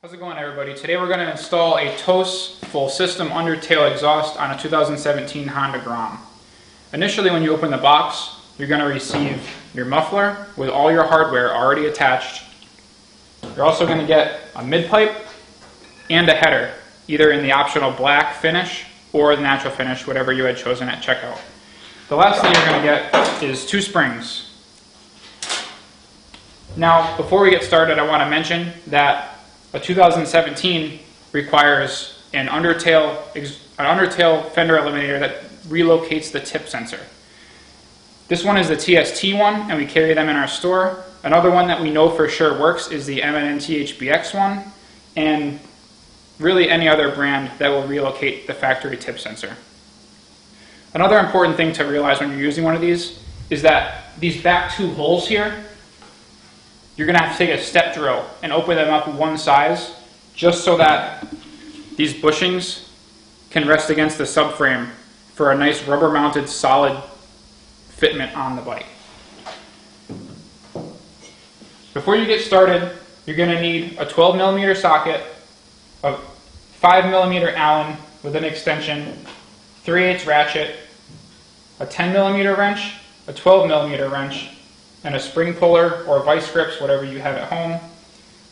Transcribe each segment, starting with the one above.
How's it going, everybody? Today we're going to install a Toce full system Undertail exhaust on a 2017 Honda Grom. Initially, when you open the box, you're going to receive your muffler with all your hardware already attached. You're also going to get a mid-pipe and a header, either in the optional black finish or the natural finish, whatever you had chosen at checkout. The last thing you're going to get is 2 springs. Now, before we get started, I want to mention that a 2017 requires an Undertail fender eliminator that relocates the tip sensor. This one is the TST one, and we carry them in our store. Another one that we know for sure works is the M&N THBX one, and really any other brand that will relocate the factory tip sensor. Another important thing to realize when you're using one of these is that these back 2 holes here, you're going to have to take a step drill and open them up one size just so that these bushings can rest against the subframe for a nice rubber mounted solid fitment on the bike. Before you get started, you're going to need a 12mm socket, a 5mm Allen with an extension, 3/8 ratchet, a 10mm wrench, a 12mm wrench, and a spring puller or vice grips, whatever you have at home.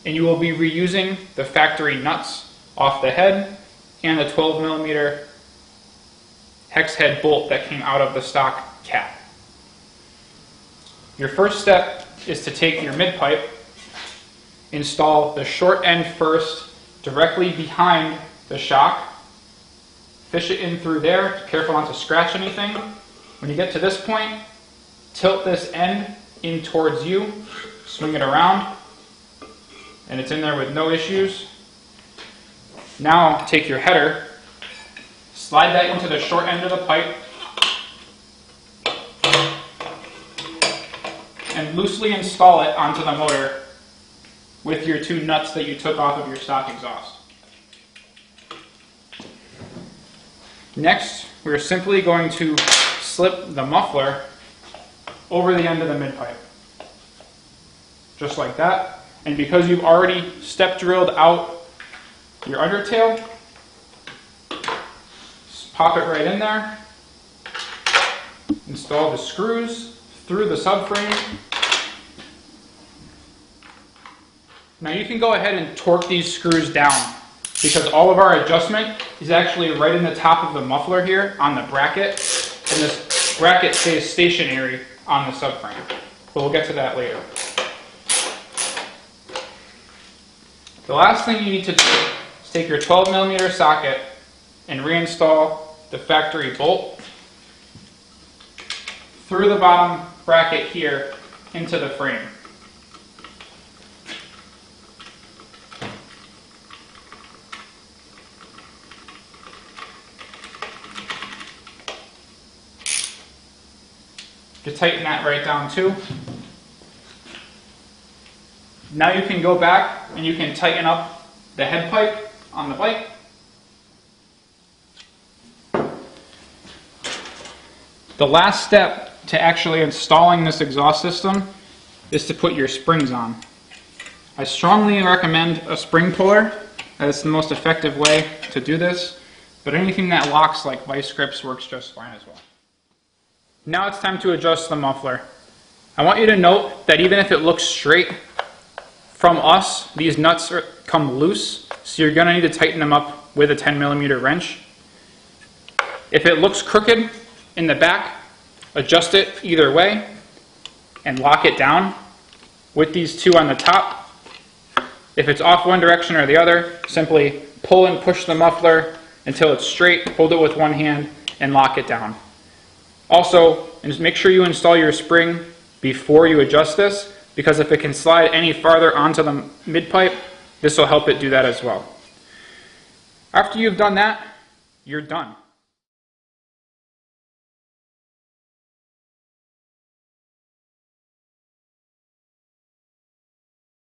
And you will be reusing the factory nuts off the head and the 12mm hex head bolt that came out of the stock cap. Your first step is to take your mid-pipe, install the short end first directly behind the shock, fish it in through there, careful not to scratch anything. When you get to this point, tilt this end in towards you, swing it around, and it's in there with no issues. Now take your header, slide that into the short end of the pipe, and loosely install it onto the motor with your 2 nuts that you took off of your stock exhaust. Next, we're simply going to slip the muffler over the end of the mid-pipe. Just like that. And because you've already step drilled out your undertail, just pop it right in there. Install the screws through the subframe. Now you can go ahead and torque these screws down because all of our adjustment is actually right in the top of the muffler here on the bracket, and this bracket stays stationary on the subframe, but we'll get to that later. The last thing you need to do is take your 12mm socket and reinstall the factory bolt through the bottom bracket here into the frame. To tighten that right down too. Now you can go back and you can tighten up the head pipe on the bike. The last step to actually installing this exhaust system is to put your springs on. I strongly recommend a spring puller. That's the most effective way to do this, but anything that locks like vice grips works just fine as well. Now it's time to adjust the muffler. I want you to note that even if it looks straight from us, these nuts come loose, so you're going to need to tighten them up with a 10mm wrench. If it looks crooked in the back, adjust it either way and lock it down with these 2 on the top. If it's off one direction or the other, simply pull and push the muffler until it's straight, hold it with one hand, and lock it down. Also, just make sure you install your spring before you adjust this, because if it can slide any farther onto the mid-pipe, this will help it do that as well. After you've done that, you're done.